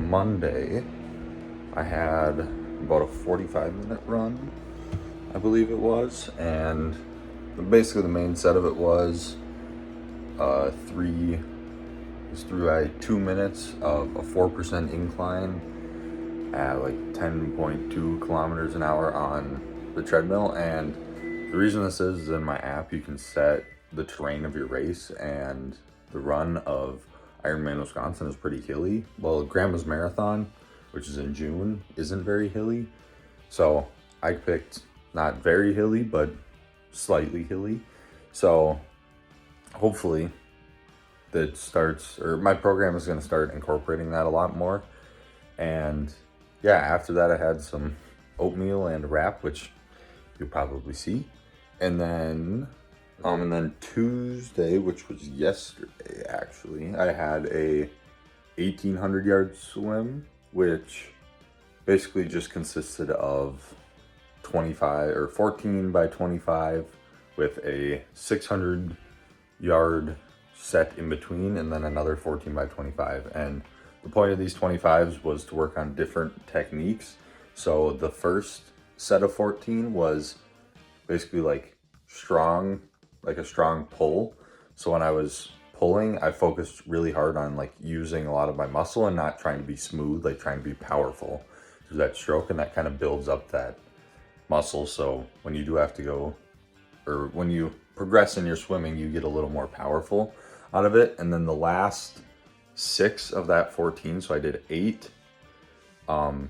Monday, I had about a 45-minute run, I believe it was, and basically the main set of it was through 2 minutes of a 4% incline at like 10.2 kilometers an hour on the treadmill. And the reason this is in my app, you can set the terrain of your race, and the run of Ironman Wisconsin is pretty hilly. Well, Grandma's Marathon, which is in June, isn't very hilly. So I picked not very hilly, but slightly hilly. So hopefully that starts, or my program is going to start incorporating that a lot more. And yeah, after that I had some oatmeal and a wrap, which you'll probably see. And then Tuesday, which was yesterday actually, I had a 1,800 yard swim, which basically just consisted of 25 or 14 by 25 with a 600 yard set in between, and then another 14 by 25. And the point of these 25s was to work on different techniques. So the first set of 14 was basically like a strong pull. So when I was pulling, I focused really hard on like using a lot of my muscle and not trying to be smooth, like trying to be powerful through that stroke, and that kind of builds up that muscle. So when you do have to go, or when you progress in your swimming, you get a little more powerful out of it. And then the last 6 of that 14, so I did 8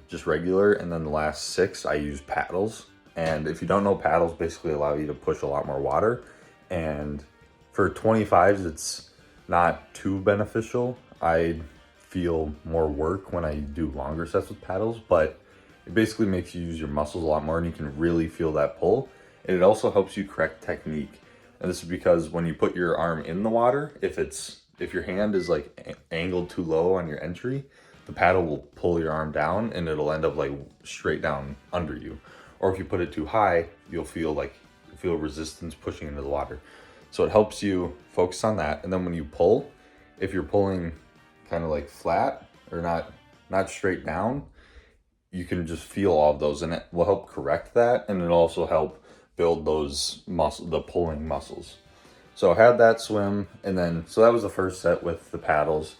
just regular, and then the last 6 I used paddles. And if you don't know, paddles basically allow you to push a lot more water, and for 25s it's not too beneficial. I feel more work when I do longer sets with paddles, but it basically makes you use your muscles a lot more, and you can really feel that pull. And it also helps you correct technique. And this is because when you put your arm in the water, if your hand is like angled too low on your entry, the paddle will pull your arm down and it'll end up like straight down under you. Or if you put it too high, you'll feel resistance pushing into the water. So it helps you focus on that. And then when you pull, if you're pulling kind of like flat or not straight down, you can just feel all of those, and it will help correct that, and it'll also help build those the pulling muscles. So I had that swim, and then so that was the first set with the paddles,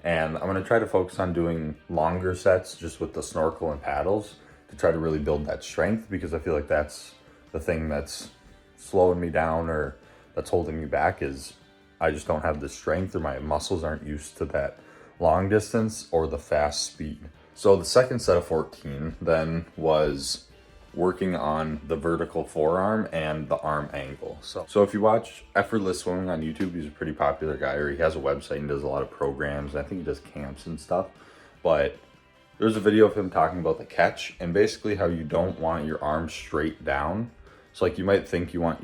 and I'm going to try to focus on doing longer sets just with the snorkel and paddles to try to really build that strength, because I feel like that's the thing that's slowing me down or that's holding me back, is I just don't have the strength, or my muscles aren't used to that long distance or the fast speed. So the second set of 14 then was working on the vertical forearm and the arm angle. So if you watch Effortless Swimming on YouTube, he's a pretty popular guy, or he has a website and does a lot of programs. I think he does camps and stuff. But there's a video of him talking about the catch and basically how you don't want your arm straight down. So like you might think you want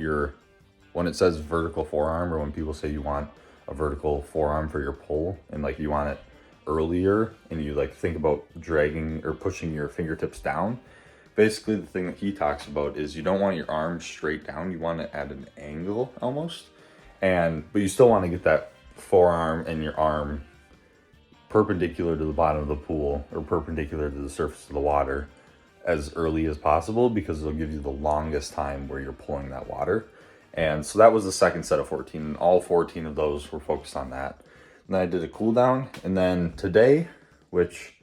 when it says vertical forearm, or when people say you want a vertical forearm for your pull, and like you want it earlier, and you like think about dragging or pushing your fingertips down. Basically the thing that he talks about is you don't want your arm straight down, you want it at an angle almost, but you still want to get that forearm and your arm perpendicular to the bottom of the pool, or perpendicular to the surface of the water, as early as possible, because it'll give you the longest time where you're pulling that water. And so that was the second set of 14, and all 14 of those were focused on that. And then I did a cool down, and then today, which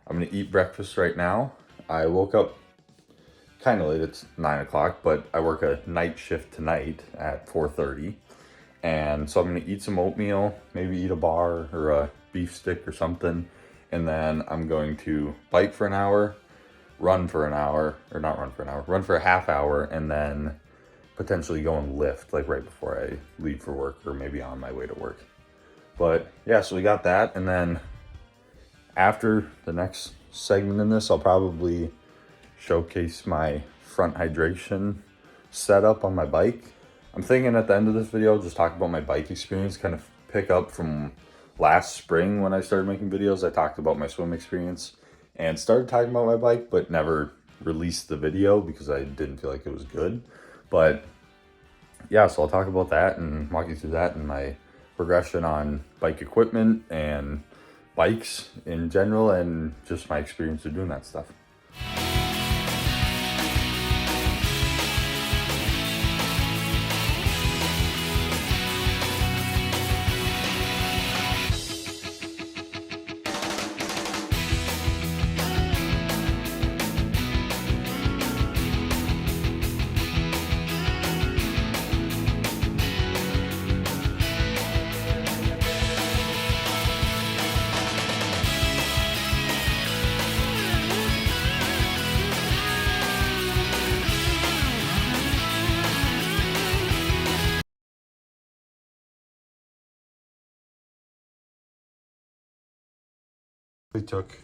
I'm gonna eat breakfast right now, I woke up kind of late. It's 9 o'clock, but I work a night shift tonight at 4:30. And so I'm gonna eat some oatmeal, maybe eat a bar or a beef stick or something. And then I'm going to bike for an hour, run for a half hour, and then potentially go and lift like right before I leave for work, or maybe on my way to work. But yeah, so we got that. And then after the next segment in this, I'll probably showcase my front hydration setup on my bike. I'm thinking at the end of this video, I'll just talk about my bike experience, kind of pick up from last spring when I started making videos. I talked about my swim experience and started talking about my bike, but never released the video because I didn't feel like it was good. But yeah, so I'll talk about that and walk you through that and my progression on bike equipment and bikes in general and just my experience of doing that stuff. We took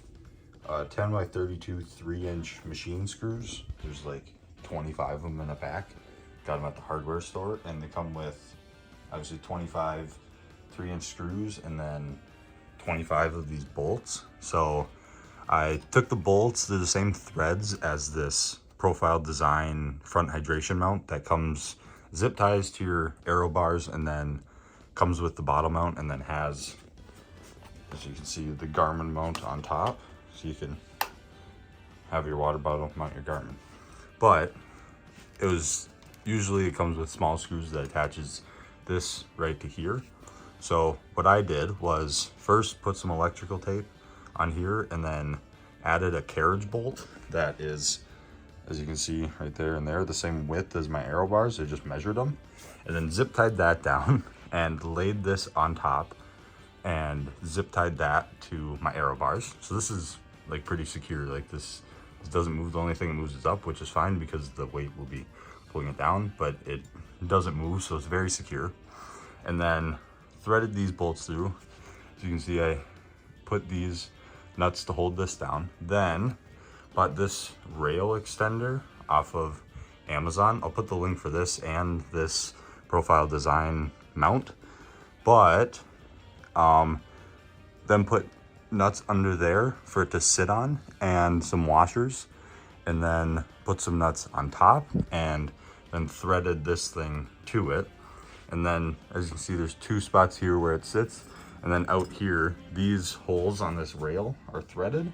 10 by 32 3-inch machine screws. There's like 25 of them in a pack. Got them at the hardware store, and they come with obviously 25 3-inch screws and then 25 of these bolts. So I took the bolts, they're the same threads as this profile design front hydration mount that comes zip ties to your aero bars, and then comes with the bottle mount, and then has, as you can see, the Garmin mount on top, so you can have your water bottle, mount your Garmin. But it comes with small screws that attaches this right to here. So what I did was first put some electrical tape on here, and then added a carriage bolt that is, as you can see right there and there, the same width as my aero bars. I just measured them, and then zip tied that down and laid this on top and zip tied that to my aero bars. So this is like pretty secure. Like this doesn't move. The only thing that moves is up, which is fine because the weight will be pulling it down, but it doesn't move, so it's very secure. And then threaded these bolts through. As you can see, I put these nuts to hold this down. Then bought this rail extender off of Amazon. I'll put the link for this and this profile design mount. But then put nuts under there for it to sit on, and some washers, and then put some nuts on top, and then threaded this thing to it. And then, as you can see, there's 2 spots here where it sits, and then out here, these holes on this rail are threaded,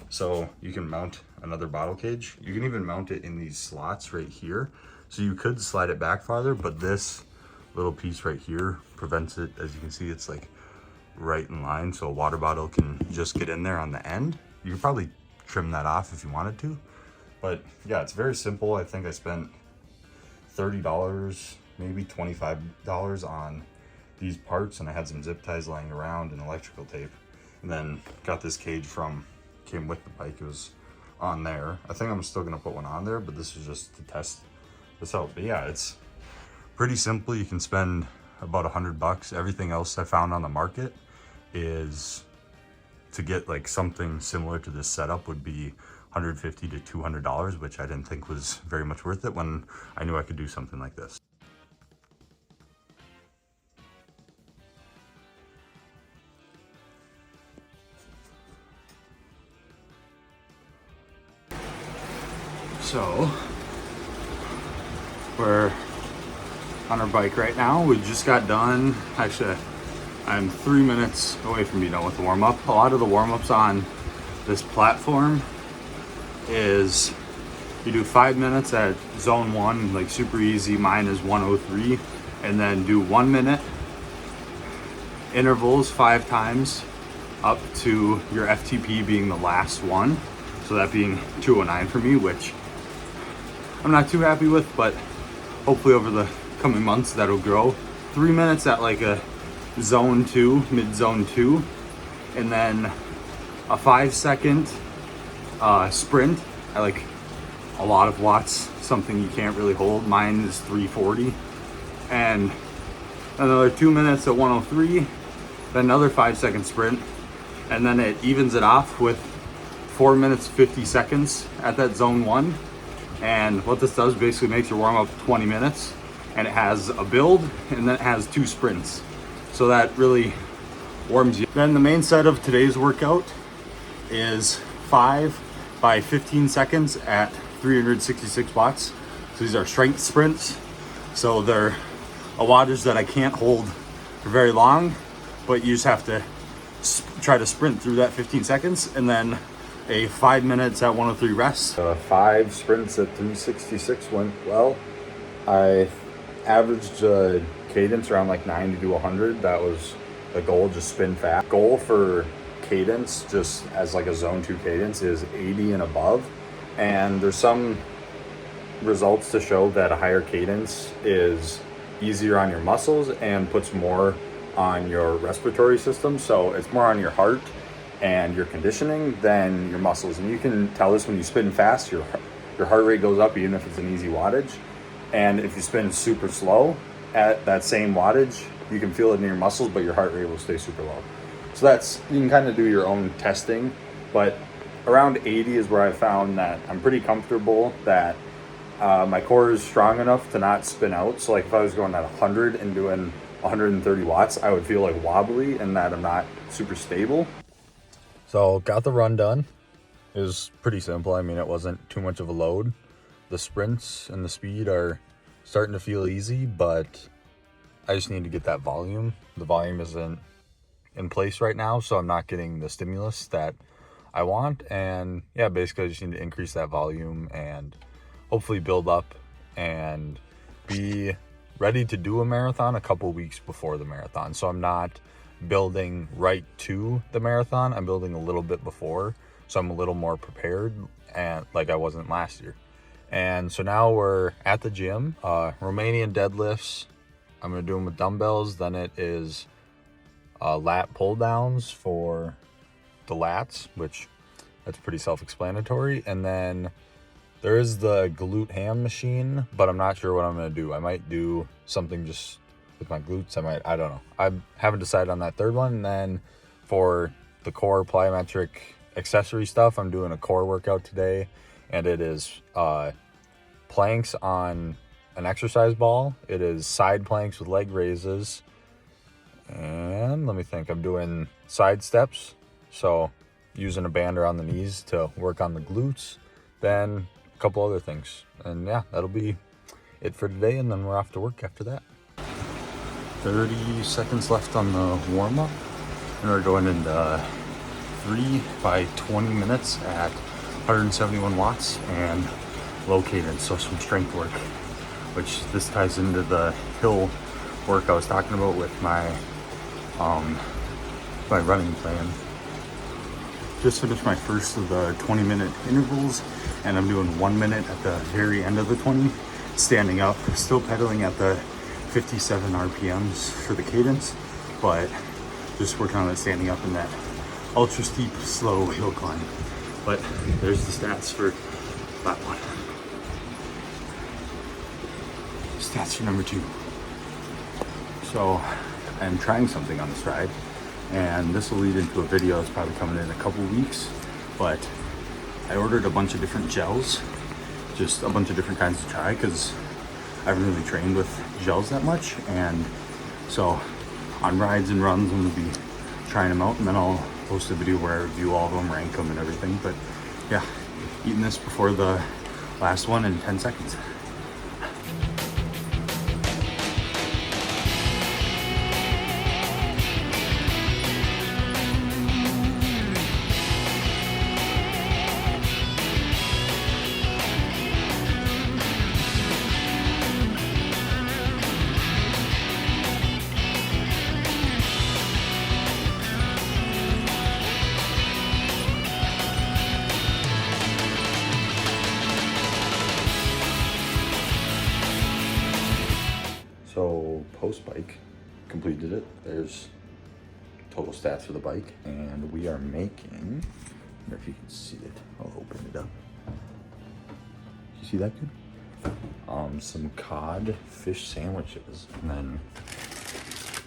so you can mount another bottle cage. You can even mount it in these slots right here, so you could slide it back farther, but this little piece right here prevents it. As you can see, it's like right in line, so a water bottle can just get in there on the end. You could probably trim that off if you wanted to, but yeah, it's very simple. I think I spent $30, maybe $25 on these parts, and I had some zip ties lying around and electrical tape, and then got this cage came with the bike. It was on there. I think I'm still gonna put one on there, but this is just to test this out. But yeah, it's pretty simple. You can spend about $100. Everything else I found on the market is, to get like something similar to this setup, would be $150 to $200, which I didn't think was very much worth it when I knew I could do something like this. So we're on our bike right now. We just got done. Actually, I'm 3 minutes away from being done with the warm-up. A lot of the warm-ups on this platform is you do 5 minutes at zone 1, like super easy. Mine is 103, and then do 1 minute intervals 5 times up to your FTP being the last one. So that being 209 for me, which I'm not too happy with, but hopefully over the coming months that'll grow. 3 minutes at like a zone 2, mid zone 2, and then a 5-second sprint at like a lot of watts, something you can't really hold. Mine is 340, and another 2 minutes at 103, then another 5-second sprint, and then it evens it off with 4 minutes 50 seconds at that zone 1. And what this does basically makes your warm up 20 minutes, and it has a build, and then it has 2 sprints. So that really warms you. Then the main set of today's workout is 5 by 15 seconds at 366 watts. So these are strength sprints. So they're a wattage that I can't hold for very long, but you just have to try to sprint through that 15 seconds, and then a 5 minutes at 103 rest. 5 sprints at 366 went well. I averaged a cadence around like 90 to 100. That was the goal, just spin fast. Goal for cadence, just as like a zone 2 cadence, is 80 and above. And there's some results to show that a higher cadence is easier on your muscles and puts more on your respiratory system. So it's more on your heart and your conditioning than your muscles. And you can tell this when you spin fast, your heart rate goes up even if it's an easy wattage. And if you spin super slow at that same wattage, you can feel it in your muscles, but your heart rate will stay super low. So that's, you can kind of do your own testing, but around 80 is where I found that I'm pretty comfortable that my core is strong enough to not spin out. So like if I was going at 100 and doing 130 watts, I would feel like wobbly and that I'm not super stable. So got the run done. It was pretty simple. I mean, it wasn't too much of a load. The sprints and the speed are starting to feel easy, but I just need to get that volume. The volume isn't in place right now, so I'm not getting the stimulus that I want. And yeah, basically I just need to increase that volume and hopefully build up and be ready to do a marathon a couple weeks before the marathon. So I'm not building right to the marathon. I'm building a little bit before, so I'm a little more prepared, and like I wasn't last year. And so now we're at the gym. Romanian deadlifts, I'm gonna do them with dumbbells. Then it is lat pull downs for the lats, which that's pretty self-explanatory. And then there is the glute ham machine, but I'm not sure what I'm gonna do. I might do something just with my glutes. I don't know. I haven't decided on that third one. And then for the core plyometric accessory stuff, I'm doing a core workout today, and it is planks on an exercise ball. It is side planks with leg raises, and let me think, I'm doing side steps, so using a band around the knees to work on the glutes, then a couple other things. And yeah, that'll be it for today, and then we're off to work after that. 30 seconds left on the warm-up, and we're going into 3 by 20 minutes at 171 watts and low cadence, so some strength work, which this ties into the hill work I was talking about with my my running plan. Just finished my first of the 20-minute intervals, and I'm doing 1 minute at the very end of the 20, standing up, still pedaling at the 57 RPMs for the cadence, but just working on it standing up in that ultra steep, slow hill climb. But there's the stats for that one. Stats for number 2. So I'm trying something on this ride, and this will lead into a video that's probably coming in a couple weeks, but I ordered a bunch of different gels, just a bunch of different kinds to try, because I haven't really trained with gels that much. And so on rides and runs, I'm gonna be trying them out, and then I'll post a video where I review all of them, rank them and everything. But yeah, eating this before the last one in 10 seconds. So post bike, completed it. There's total stats for the bike, and we are making, I wonder if you can see it, I'll open it up. You see that good? Some cod fish sandwiches, and then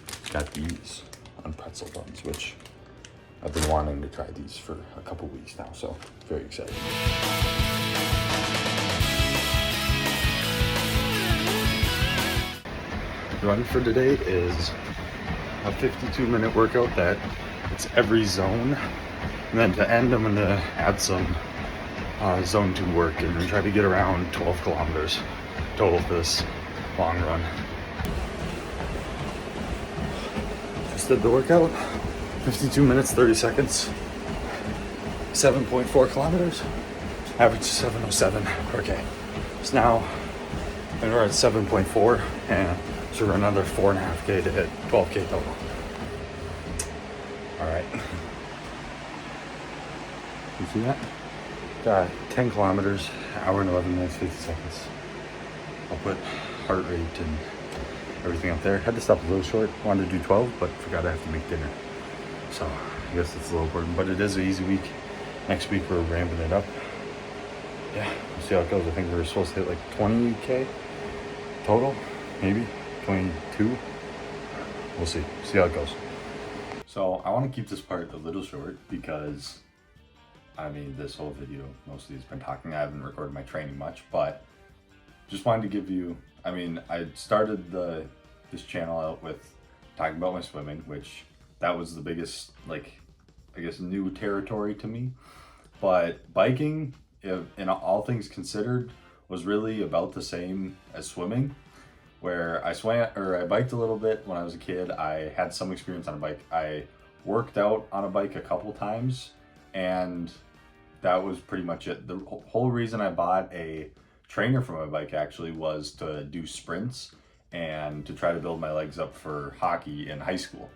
it's got these on pretzel buns, which I've been wanting to try these for a couple weeks now, so very excited. Run for today is a 52-minute workout that it's every zone, and then to end I'm going to add some zone 2 work and try to get around 12 kilometers total for this long run. Just did the workout, 52 minutes, 30 seconds, 7.4 kilometers, average 7:07 per K. So now, and we're at 7.4, and so we're another 4.5K to hit 12K total. All right. You see that? 10 kilometers, hour and 11 minutes, 50 seconds. I'll put heart rate and everything up there. Had to stop a little short. Wanted to do 12, but forgot I have to make dinner. So I guess it's a little important, but it is an easy week. Next week we're ramping it up. Yeah, we'll see how it goes. I think we're supposed to hit like 20K total, maybe 22. We'll see how it goes. So I want to keep this part a little short because I mean, this whole video, mostly has been talking. I haven't recorded my training much, but just wanted to give you, I mean, I started this channel out with talking about my swimming, which that was the biggest, like, I guess, new territory to me. But biking, in all things considered, was really about the same as swimming, where I biked a little bit when I was a kid. I had some experience on a bike. I worked out on a bike a couple times, and that was pretty much it. The whole reason I bought a trainer for my bike actually was to do sprints and to try to build my legs up for hockey in high school.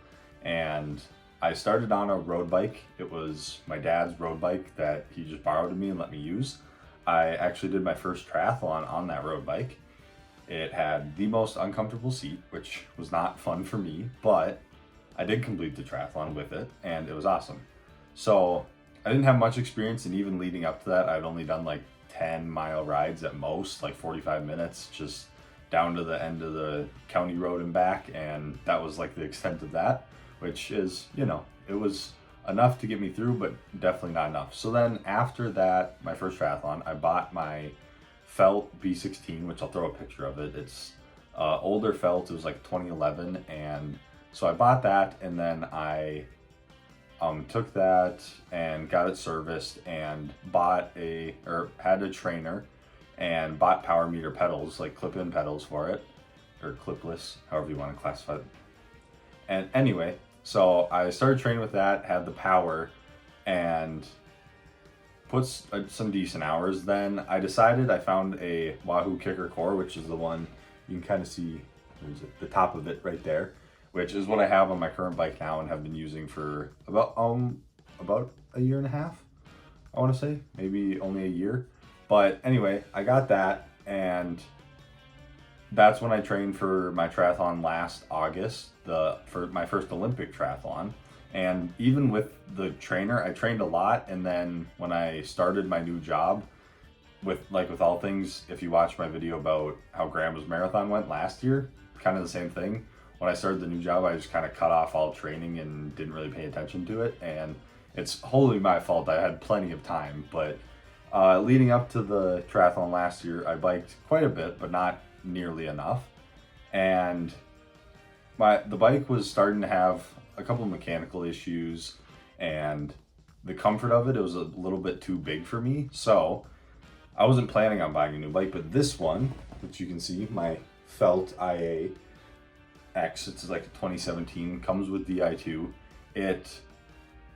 And I started on a road bike. It was my dad's road bike that he just borrowed to me and let me use. I actually did my first triathlon on that road bike. It had the most uncomfortable seat, which was not fun for me, but I did complete the triathlon with it and it was awesome. So I didn't have much experience, and even leading up to that, I'd only done like 10-mile rides at most, like 45 minutes, just down to the end of the county road and back, and that was like the extent of that, which is, you know, it was enough to get me through, but definitely not enough. So then after that, my first triathlon, I bought my felt B16, which I'll throw a picture of it. It's older felt, it was like 2011, and so I bought that, and then I took that and got it serviced and had a trainer and bought power meter pedals, like clip-in pedals for it, or clipless, however you want to classify it. And anyway, so I started training with that, had the power, and put some decent hours. Then I decided, I found a Wahoo Kicker Core, which is the one you can kind of see, the top of it right there, which is what I have on my current bike now and have been using for about a year and a half, I want to say, maybe only a year. But anyway, I got that, and that's when I trained for my triathlon last August, for my first Olympic triathlon. And even with the trainer, I trained a lot, and then when I started my new job, with all things, if you watch my video about how Grandma's marathon went last year, kind of the same thing. When I started the new job, I just kind of cut off all training and didn't really pay attention to it. And it's wholly my fault. I had plenty of time, but leading up to the triathlon last year, I biked quite a bit, but not nearly enough. And the bike was starting to have a couple of mechanical issues, and the comfort of it was a little bit too big for me. So I wasn't planning on buying a new bike, but this one, which you can see, my Felt IA X, it's like a 2017, comes with the i2. It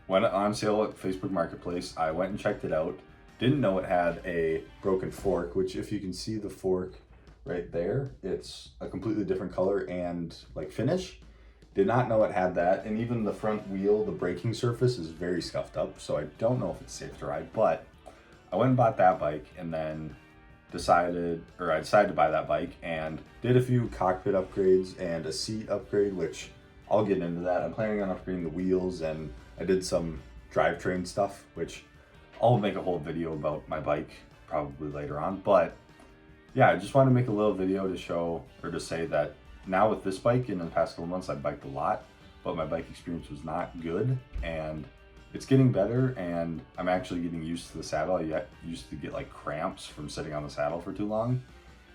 went on sale at Facebook Marketplace. I went and checked it out. Didn't know it had a broken fork, which if you can see the fork right there, it's a completely different color and like finish. Did not know it had that. And even the front wheel, the braking surface is very scuffed up. So I don't know if it's safe to ride, but I went and bought that bike, and then I decided to buy that bike and did a few cockpit upgrades and a seat upgrade, which I'll get into that. I'm planning on upgrading the wheels, and I did some drivetrain stuff, which I'll make a whole video about my bike probably later on. But yeah, I just wanted to make a little video to show, or to say that now with this bike, in the past couple months, I biked a lot, but my bike experience was not good, and it's getting better, and I'm actually getting used to the saddle. I used to get like cramps from sitting on the saddle for too long.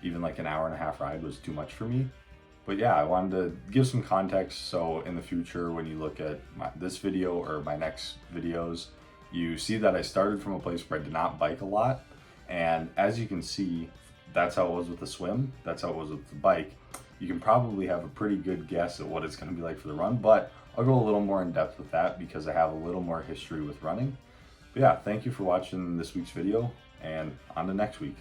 Even like an hour and a half ride was too much for me. But yeah, I wanted to give some context, so in the future when you look at this video or my next videos, you see that I started from a place where I did not bike a lot. And as you can see, that's how it was with the swim, that's how it was with the bike. You can probably have a pretty good guess at what it's going to be like for the run, but I'll go a little more in depth with that because I have a little more history with running. But yeah, thank you for watching this week's video, and on to next week.